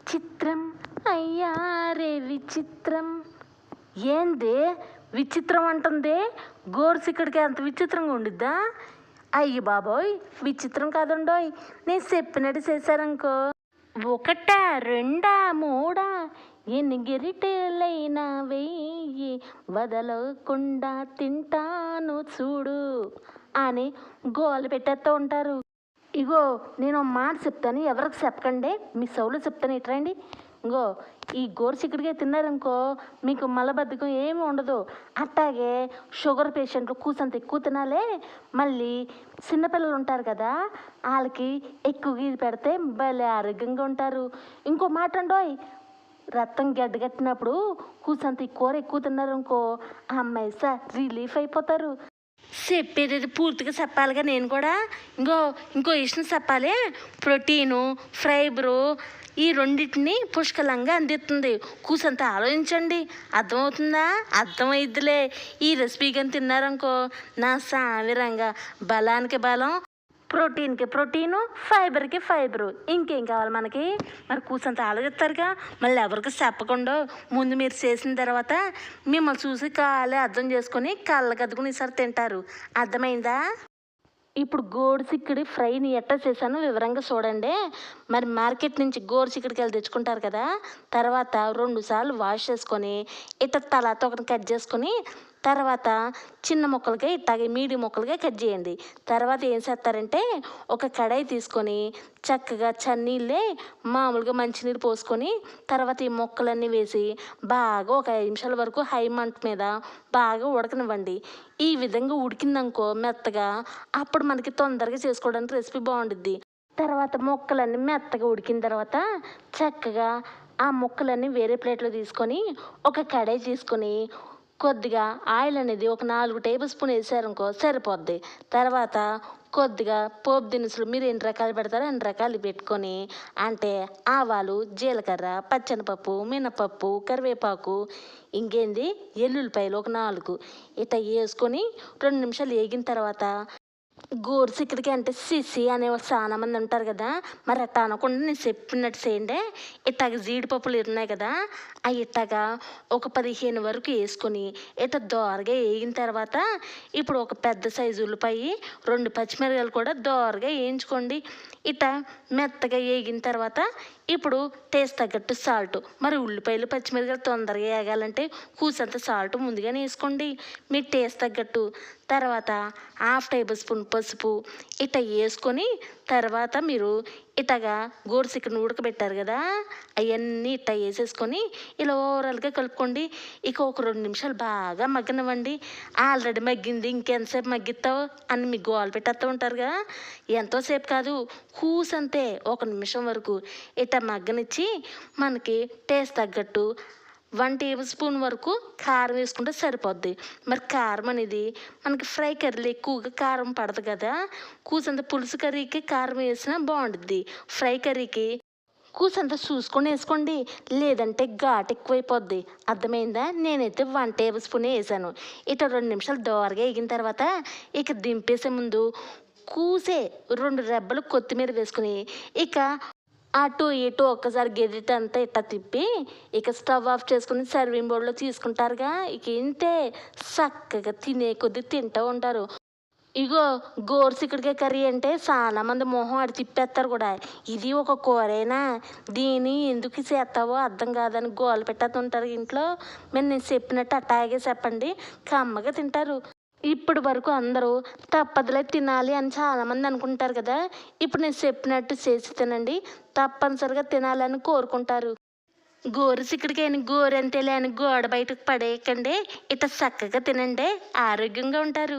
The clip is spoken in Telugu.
చిత్రం అయ్యారే విచిత్రం. ఏంది విచిత్రం అంటుంది? గోరుచిక్కుడికి అంత విచిత్రంగా ఉండిద్దా? అయ్యి బాబోయ్, విచిత్రం కాదండోయ్. నేను చెప్పినట్టు చేశారనుకో, ఒకటా రెండా మూడా ఎన్ని గిరిటెలైనా వెయ్యి వదలకుండా తింటాను చూడు అని గోలు పెట్టేస్తూ ఉంటారు. ఇగో నేను మాట చెప్తాను, ఎవరికి చెప్పకండి, మీ సౌలు చెప్తాను. ఇట్రండి, ఇంగో ఈ గోరుచిక్కుడికాయ తిన్నారనుకో మీకు మలబద్ధకం ఏమి ఉండదు. అట్టాగే షుగర్ పేషెంట్లు కూసంత ఎక్కువ తినాలే. మళ్ళీ చిన్నపిల్లలు ఉంటారు కదా, వాళ్ళకి ఎక్కువ ఇది పెడితే భలే ఆరోగ్యంగా ఉంటారు. ఇంకో మాట అండోయ్, రక్తం గడ్డగట్టినప్పుడు కూసంత ఈ కూర ఎక్కువ తిన్నారనుకో అమ్మాయి రిలీఫ్ అయిపోతారు. చెప్పేది పూర్తిగా చెప్పాలిగా నేను కూడా. ఇంకో విషయం చెప్పాలి. ప్రోటీను, ఫైబరు ఈ రెండింటిని పుష్కలంగా అందిస్తుంది. కూసంత ఆలోచించండి, అర్థమవుతుందా? అర్థమైద్దిలే. ఈ రెసిపీ కానీ తిన్నారనుకో నా సావిరంగా బలానికి బలం, ప్రోటీన్కి ప్రోటీను, ఫైబర్కి ఫైబరు. ఇంకేం కావాలి మనకి? మరి కూసంత ఆలోచిస్తారుగా. మళ్ళీ ఎవరికి చెప్పకుండా ముందు మీరు చేసిన తర్వాత మిమ్మల్ని చూసి కాలే అర్థం చేసుకొని కళ్ళకద్దుకుని ఈసారి తింటారు. అర్థమైందా? ఇప్పుడు గోరుచిక్కుడు ఫ్రైని ఎట్లా చేశానో వివరంగా చూడండి. మరి మార్కెట్ నుంచి గోరుచిక్కుడికాయలు తెచ్చుకుంటారు కదా, తర్వాత 2 సార్లు వాష్ చేసుకొని ఇట్లా తలాతో ఒకటి కట్ చేసుకొని తర్వాత చిన్న ముక్కలుగా ఇట్లాగే మీడియం ముక్కలుగా కట్ చేయండి. తర్వాత ఏం చేస్తారంటే ఒక కడాయి తీసుకొని చక్కగా చన్నీళ్ళే మామూలుగా మంచినీరు పోసుకొని తర్వాత ఈ ముక్కలన్నీ వేసి బాగా ఒక 5 నిమిషాల వరకు హై మంట మీద బాగా ఉడకనివ్వండి. ఈ విధంగా ఉడికిందనుకో మెత్తగా, అప్పుడు మనకి తొందరగా చేసుకోవడానికి రెసిపీ బాగుండుద్ది. తర్వాత ముక్కలన్నీ మెత్తగా ఉడికిన తర్వాత చక్కగా ఆ ముక్కలన్నీ వేరే ప్లేట్లో తీసుకొని ఒక కడాయి తీసుకొని కొద్దిగా ఆయిల్ అనేది ఒక 4 టేబుల్ స్పూన్ వేసారనుకో సరిపోద్ది. తర్వాత కొద్దిగా పోపు దినుసులు మీరు ఎన్ని రకాలు పెడతారో అన్ని రకాలు పెట్టుకొని, అంటే ఆవాలు, జీలకర్ర, పచ్చెనపప్పు, మినపప్పు, కరివేపాకు, ఇంకేంది ఎల్లుల్లిపాయలు ఒక 4 ఇట్లా వేసుకొని 2 నిమిషాలు వేగిన తర్వాత గోరుచిక్కుడికాయ అంటే సిసి అనే చాలా మంది ఉంటారు కదా, మరి అట్లా అనకుండా నేను చెప్పినట్టు చేయండి. ఇట్లాగ జీడిపప్పులు ఉన్నాయి కదా, అవి ఇట్లాగా ఒక 15 వరకు వేసుకొని ఇట్లా దోరగా వేగిన తర్వాత ఇప్పుడు ఒక పెద్ద సైజు ఉల్లిపాయ, 2 పచ్చిమిరకాయలు కూడా దోరగా వేయించుకోండి. ఇట్లా మెత్తగా వేగిన తర్వాత ఇప్పుడు టేస్ట్ తగ్గట్టు సాల్ట్, మరి ఉల్లిపాయలు పచ్చిమిరకాయలు తొందరగా వేగాలంటే కూసంత సాల్ట్ ముందుగానే వేసుకోండి మీ టేస్ట్ తగ్గట్టు. తర్వాత 1/2 టేబుల్ స్పూన్ పసుపు ఇట్లా వేసుకొని తర్వాత మీరు ఇట్లాగా గోరుచిక్కుడుని ఉడకబెట్టారు కదా, అవన్నీ ఇట్లా వేసేసుకొని ఇలా ఓవరాల్గా కలుపుకోండి. ఇక ఒక 2 నిమిషాలు బాగా మగ్గనివ్వండి. ఆల్రెడీ మగ్గింది ఇంకెంతసేపు మగ్గిస్తావు అని మీకు గోలు పెట్టేస్తూ ఉంటారుగా, ఎంతోసేపు కాదు కూసంతే 1 నిమిషం వరకు ఇట్లా మగ్గనిచ్చి మనకి టేస్ట్ తగ్గట్టు 1 టేబుల్ స్పూన్ వరకు కారం వేసుకుంటే సరిపోద్ది. మరి కారం అనేది మనకి ఫ్రై కర్రీలు ఎక్కువగా కారం పడదు కదా, కూసంత పులుసు కర్రీకి కారం వేసినా బాగుంటుంది. ఫ్రై కర్రీకి కూసంత చూసుకొని వేసుకోండి, లేదంటే ఘాటు ఎక్కువైపోద్ది. అర్థమైందా? నేనైతే 1 టేబుల్ స్పూన్ వేసాను. ఇట్లా 2 నిమిషాలు దోరగా వేగిన తర్వాత ఇక దింపేసే ముందు కూసే 2 రెబ్బలు కొత్తిమీర వేసుకుని ఇక అటు ఇటు ఒక్కసారి గెరిట అంతా ఇట్లా తిప్పి ఇక స్టవ్ ఆఫ్ చేసుకుని సర్వింగ్ బౌల్లో తీసుకుంటారుగా. ఇక ఇంతే, చక్కగా తినే కొద్దీ తింటూ ఉంటారు. ఇగో గోరుచిక్కుడికాయ కర్రీ అంటే చాలా మంది మొహం అడి తిప్పేస్తారు కూడా. ఇది ఒక కూరైనా, దీన్ని ఎందుకు చేస్తావో అర్థం కాదని గోలు పెట్టేస్తుంటారు ఇంట్లో. మీరు నేను చెప్పినట్టు అట్టాగే చెప్పండి, కమ్మగా తింటారు. ఇప్పటి వరకు అందరూ తప్పదులే తినాలి అని చాలామంది అనుకుంటారు కదా, ఇప్పుడు నేను చెప్పినట్టు చేసి తినండి, తప్పనిసరిగా తినాలని కోరుకుంటారు. గోరుచిక్కుడికాయని గోరంతేలే అని గోడ బయటకు పడేయకండి, ఇట్లా చక్కగా తినండి, ఆరోగ్యంగా ఉంటారు.